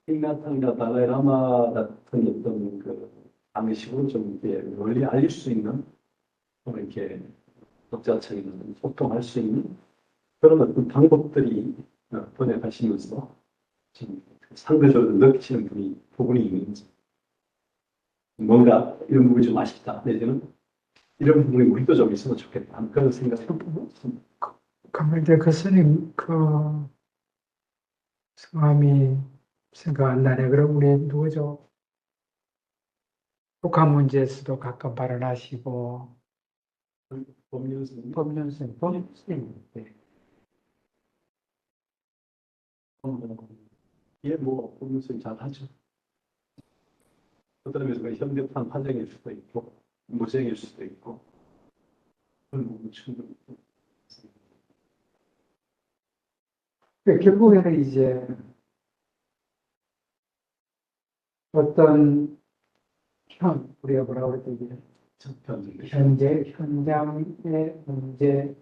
생나타나 달라이라마 같은 어떤 그 방식으로 좀 이렇게 널리 알릴 수 있는 이렇게 독자층이 소통할 수 있는 그런 어떤 방법들이 번역하시면서 지금 상대적으로 느끼시는 부분이 있는지 뭔가 이런 부분이 좀 아쉽다 내지는 이런 부분이 우리도 좀 있으면 좋겠다 그런 생각이 듭니다. 그런데 그 스님 성함이 생각 안 나네. 그럼 우리 누구죠? 북한 문제에서도 가끔 발언하시고 법륜 스님 법륜스님 네. 뭐 법륜 스님 잘 하죠. 어떤 면에서 현대판 판정일 수도 있고 무쟁일 수도 있고 그런 부분 충분히 결국에는 이제 어떤 우리가 뭐라고 할때 이제 현장의 문제를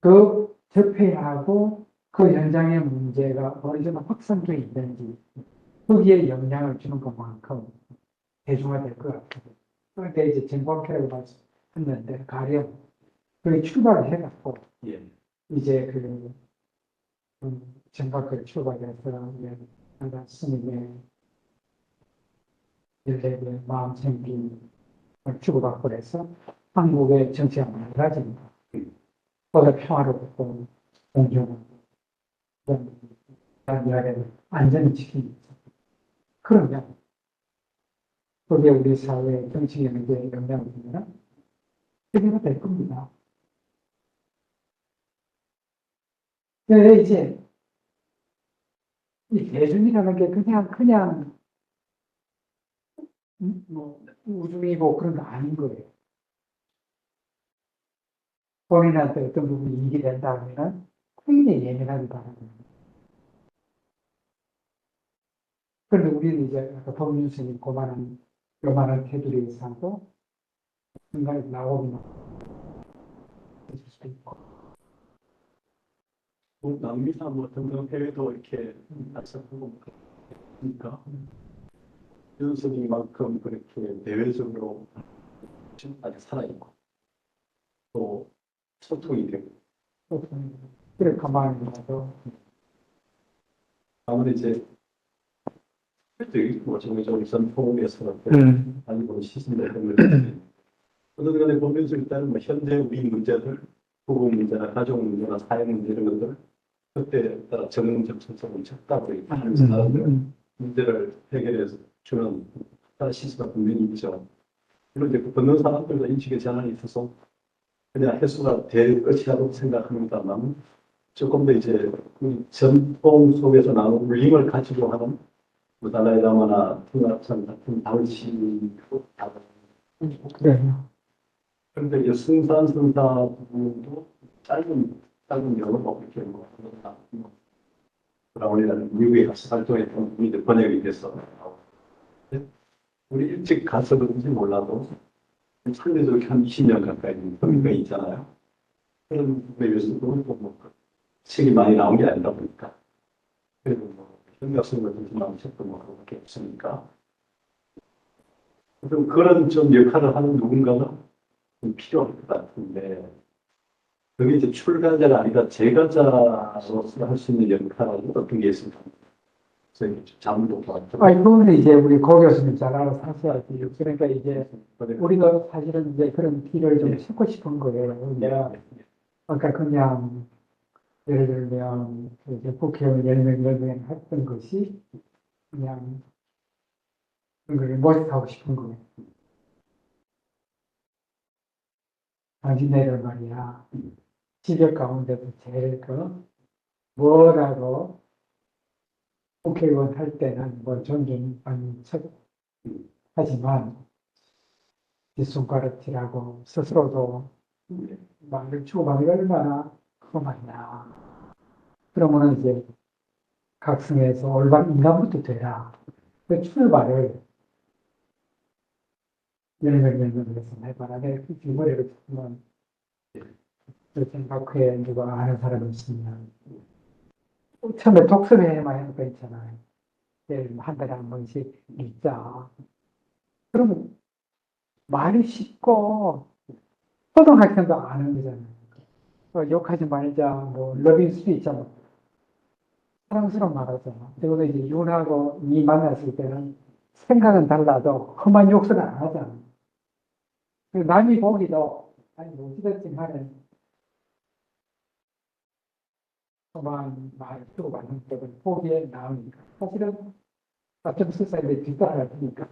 그 접해하고 그 현장의 문제가 어느 정도 확산돼 있는지 거기에 영향을 주는 것만큼 대중화될 것 같아요. 그러니까 이제 정광캐라고 말씀했는데 가령 그 출발을 해갖고 예. 이제 정광캐를 출발해서 이제 스님의 인類마음 생김을 주고받고 해서 한국의 정치가 많아집니다. 거기에 평화롭고 공정하고 그런 이야기를 안전히 지킵니다. 그러면 거기에 우리 사회의 정치 연계에 영향을 주면 해결이 될 겁니다. 근데 이제 이 대중이라는 게 그냥 뭐 우중이고 그런 거 아닌 거예요. 본인한테 어떤 부분이 이익이 된다 하면 굉장히 예민하게 바랍니다. 그런데 우리는 이제 아까 법륜 스님 요만한 테두리에 사고 중간에 나오면 있을 수도 있고. 뭐 남미나 뭐 등등 해외도 이렇게 발전하고 그러니까 윤석이만큼 그렇게 내외적으로 아직 살아있고 또 소통이 되고 그래 가만히 봐도 아무리 이제 뭐 정의적인 전통에서 아니고 시신들 하는 어떤 간에 보면서 일단은 뭐 현재 우리 문제들 부부 문제나 가족 문제나 사회 문제 이런 것들 그때 따라 전문적 정책을 적다고 하면서 사람들 문제를 해결해서 주는 다른 시스가 분명히 있죠. 물론 이제 듣는 사람들도 인식의 전환이 있어서 그냥 해소가 될 것이라고 생각합니다만 조금 더 이제 전통 속에서 나오는 울림을 가지고 하는 뭐 달라이라마나 팅라천 같은 방식으로 그래. 그런데 이제 승산선사 부분도 짧은 영어로 이렇게 브라운이라는 미국에 가서 활동했던 분이 번역이 됐어. 우리 일찍 가서 그런지 몰라도 상대적으로 한 20년 가까이 분위기가 있잖아요. 그런 부분에 의해서도 뭐 책이 많이 나온 게 아니다 보니까 그래도 뭐 현대학생 같은 마음 책도 뭐 그렇게 없으니까 좀 그런 좀 역할을 하는 누군가가 좀 필요할 것 같은데 그게 이제 출가자가 아니라 제가자로서 할 수 있는 역할은 어떤 게 있을까? 저희 자문도 받았죠. 이거는 이제 우리 고 교수님 잘 알아서 하셔야지. 그러니까 이제 우리가 사실은 이제 그런 길을 좀 찾고 싶은 거예요. 그러니까 그냥 예를 들면 이제 국회의원 10명 했던 것이 그냥 그걸 모색하고 싶은 거예요. 당신네들 말이야. 지역 가운데도 제일 뭐라고 국회의원 할 때는 뭐 존중하는 척 하지만 뒷손가락질하고 스스로도 말을 주고받는 얼마나 그거 맞나. 그러면은 이제 각성해서 올바른 인간부터 되라. 그 출발을 열명에서 해봐라. 내가 그 뒷머리를 보면 생각해 누가 아는 사람이 있으면 처음에 독서회만 해도 괜찮아요. 예를 들면 한 달에 한 번씩 읽자. 그러면 말이 쉽고 초등학생도 아는 거잖아요. 욕하지 말자, 뭐 러빙 수도 있잖아. 사랑스러운 말하잖아. 그리고 이제 윤하고 이 만났을 때는 생각은 달라도 험한 욕설은 안 하잖아. 남이 보기도 아니 어찌됐든 하는 험한 말 쓰고 받는 것은 보기에 나오니까 사실은 같은 수사인데 뒷따라가니까.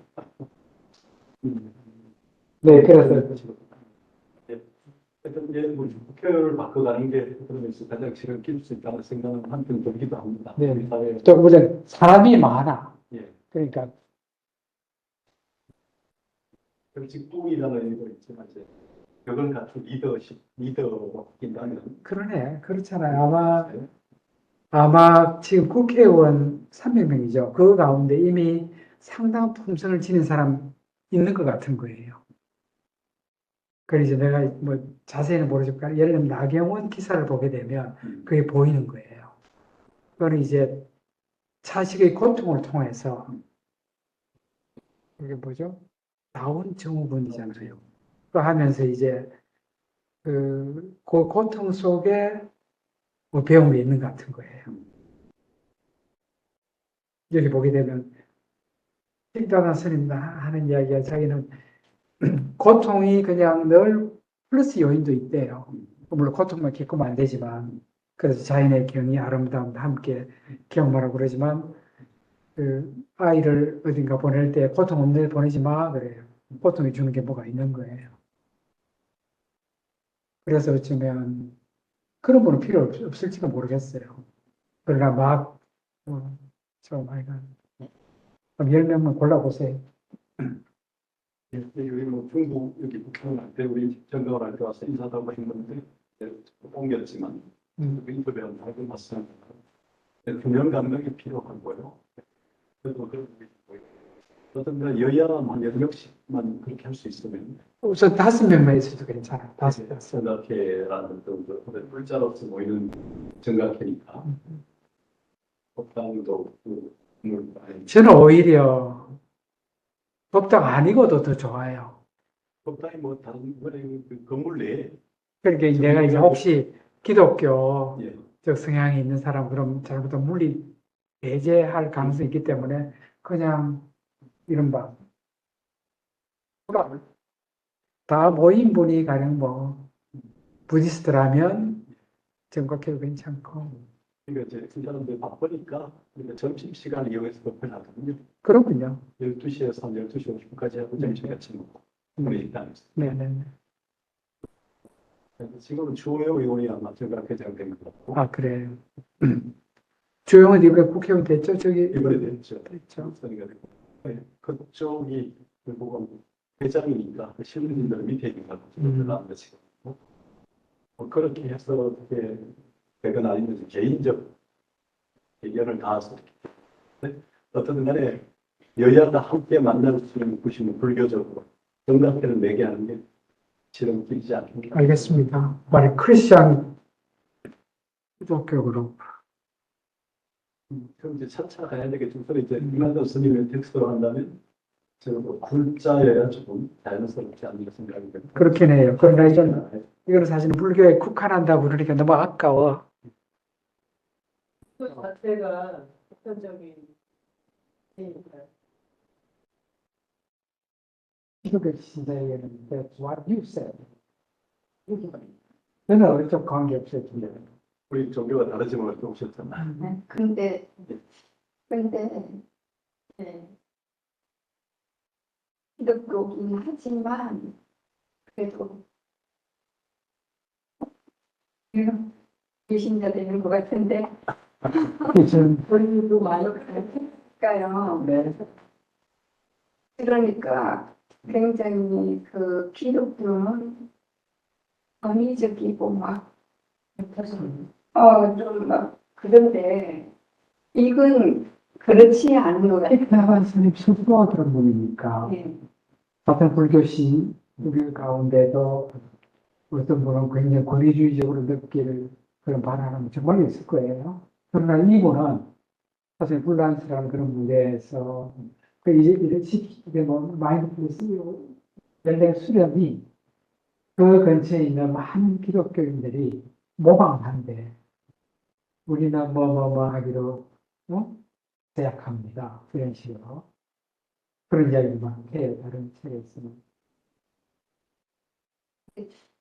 네, 그래서 이제 뭐 국회를 바꿔가는 게 그러면서 가장 시간 끼울 수 있다는 생각은 한편 들기도 합니다. 네. 우리 사회에. 또 우선 사람이 많아. 예. 그러니까 정치 뚱이라는 얘기도 있지만 이제 그걸 갖춘 리더인다면 그러네. 그렇잖아요. 아마 지금 국회의원 300명이죠. 그 가운데 이미 상당한 품성을 지닌 사람 있는 것 같은 거예요. 그래서 내가 뭐 자세히는 모르지만 예를 들면 나경원 기사를 보게 되면 그게 보이는 거예요. 그거는 이제 자식의 고통을 통해서 이게 뭐죠? 다운 증후군이잖아요. 그 하면서 이제 그 고통 속에 뭐 배움이 있는 것 같은 거예요. 여기 보게 되면 필다나 스님 하는 이야기가 자기는 고통이 그냥 늘 플러스 요인도 있대요. 물론 고통만 겪으면 안 되지만 그래서 자연의 경이 아름다움과 함께 경험하라고 그러지만 그 아이를 어딘가 보낼 때 고통 없는 데 보내지 마 그래요. 고통이 주는 게 뭐가 있는 거예요. 그래서 어쩌면 그런 분은 필요 없을지도 모르겠어요. 그러나 막 좀 아이가 그럼 10명만 골라보세요. 여기 뭐 중국 여기 북한 할때 우리 전경을 할 때 와서 인사도 하고 했는데 옮겼지만 인터뷰한 다른 봤습니다. 균형 감각이 필요하고요. 그래도 그런 게 있고요. 어떤 여야만 10명씩만 그렇게 할 수 있으면 우선 5명만 있어도 괜찮아. 5명. 정각회라는 어떤 글자로서 보이는 정각회니까 법당도 저는 오히려 법당 아니고도 더 좋아요. 법당이 뭐 다른 그 건물 내에 그러니까 내가 이제 혹시 기독교 예. 적 성향이 있는 사람 그럼 잘못하면 물리 배제할 가능성이 있기 때문에 그냥 이른바 다 모인 분이 가령 뭐 부디스트라면 정각해도 괜찮고 그러니까 이제 그 사람들 바쁘니까 그러니까 점심시간을 이용해서 그걸 하거든요. 그렇군요. 12시에서 한 12시 50분까지 하고 점심 같이 먹고 우리 식당에서. 네네. 지금은 주호영 의원이 아마 정각회장 된 것 같고 아 그래요. 조용은 이번에 국회의원 됐죠? 저기 이번에 됐죠. 됐죠. 선이가 되고 그쪽이 결국은 회장이니까 실무진들 밑에 있는 것 같아요. 지금 뭐 그렇게 해서 어떻게 되거나 아니면 개인적 의견을 다해서 어떤 간에 여야가 함께 만날 수 있는 곳이면 불교적으로 정답들을 매개하는 게 실은 길지 않습니다. 알겠습니다. 만약 크리스천 기독교로 그럼 이제 차차 가야 되겠죠. 그래서 이제 이만도 스님의 텍스트로 한다면 제가 뭐 굴자여야 조금 자연스럽지 않나 생각이 듭니다. 그렇긴 해요. 그러나 이거는 사실 불교에 국한한다고 그러니까 너무 아까워. 그 자체가 보편적인 일이니까. 기독교 신자에게는 that's what you said. 저는 어떤 관계없어요. 우리 종교가 다르지만 어떻게 오셨잖아요. 근데 네. 기독교긴 하지만 그래도 귀신자 되는 것 같은데 좀, 본인도 많이 그러니까요. 네. 그러니까 굉장히 그 기독교는 권위적이고 막 좀 막 그런데 이건 그렇지 않은 것 같아요. 나간 스님 스스로가 그런 분이니까 네. 같은 불교시 우리 가운데도 어떤 분은 굉장히 권위주의적으로 느낄 그런 반응은 정말 있을 거예요. 그러나 이분은 사실 불란스라는 그런 무대에서 그 이제 뭐 마인드풀리스 연령 수련이 그 근처에 있는 많은 기독교인들이 모방을 한대. 우리는 뭐 하기로 제약합니다. 그런 식으로. 그런 이야기만 해요. 다른 책에서는.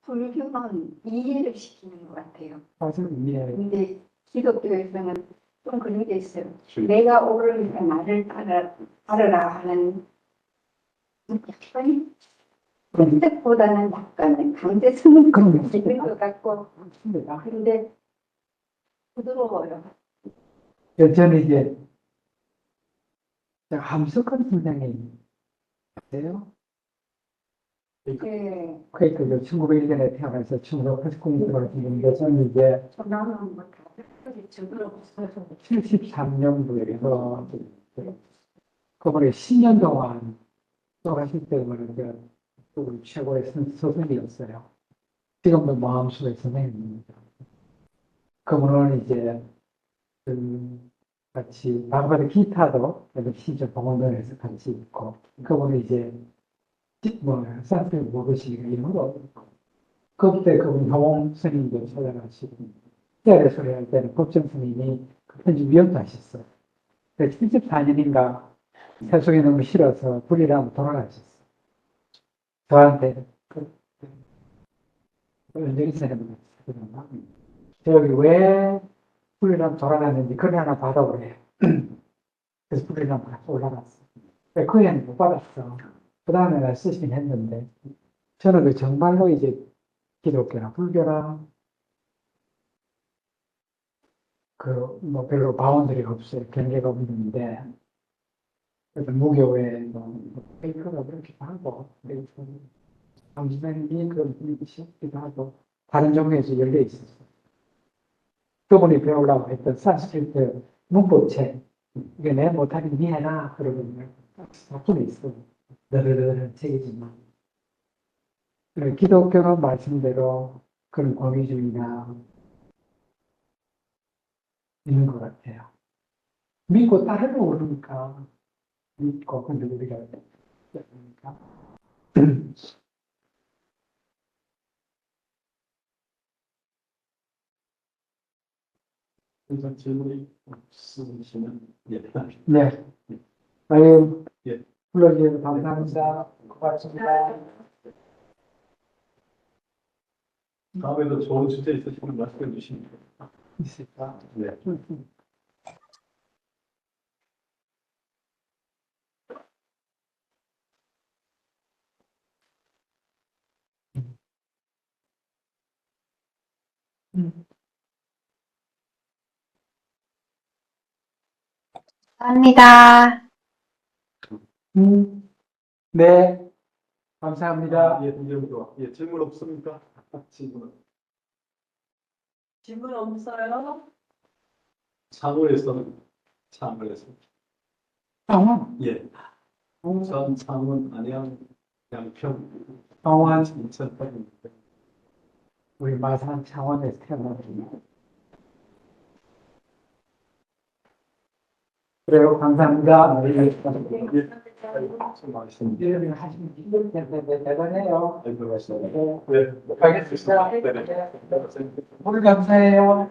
불교는 이해를 시키는 것 같아요. 사실 이해. 근데 기독교에서는 좀 그런 게 있어요. 내가 옳으니까 나를 따르라 하는 약간 선택보다는 약간의 강제성이 그런 게 있는 것 같고 있습니다. 근데 부드러워요. 저는 이제 함석한 분량이 있어요. 네. 퀘이크가 1901년에 태어나서 1989년에 죽는데 저는 이제 전화는 뭐 다들 증거로 73년도에서 그분이 10년 동안 돌아가실 때는 그 최고의 선생님이었어요. 지금도 마음속에 선생님입니다. 그분은 이제 같이 방금 기타도 시저 봉원동에서 같이 있고 그분은 이제 산스 모르시니까 이런 거 그때 그분 효봉 스님도 찾아가시고 특별히 소리할 때는 법정 스님이 그 편집위원도 하셨어요. 74년인가 세속이 너무 싫어서 불이라고 돌아가셨어요. 저한테 연정이 스님은 저기 왜 불이라고 돌아갔는지 글 하나 받아오래요. 그래서 불이라고 같이 올라갔어. 그 애는 못 받았어. 그 다음에 나 쓰긴 했는데 저는 그 정말로 이제 기독교나 불교나 뭐 별로 바운들이 없어요. 경계가 없는데 그래서 무교에 페이커가 그렇기도 하고 당신이 그런 분위기시기도 하고 다른 종교에서 열려 있었어요. 그분이 배우려고 했던 산스크리트 문법책 이게 내 못하니 니 해라 그러면 작품이 있어요. 너르르르 책이지만 기독교는 말씀대로 그런 권위주의나 있는 것 같아요. 믿고 따르고 그러니까 믿고 근데 우리가 그러니까 일단 질문이 없으시면 예. 네. 아유, 예. 불러주셔서 감사합니다. 고맙습니다. 다음에도 좋은 주제 있으시면 말씀해 주시면 있을까? 네. 감사합니다. 네, 감사합니다. 예, 예, 질문 없습니까? 질문. 질문 없어요? 창원에서는 강원, 예, 창원, 안양, 양평, 강원, 인천, 우리 마산 창원에서 태어났습니다. 그래요, 감사합니다. 수고하셨습니다. 이름을 하시면 대단해요. 네, 네, 가겠습니다. 네. 오늘 감사해요.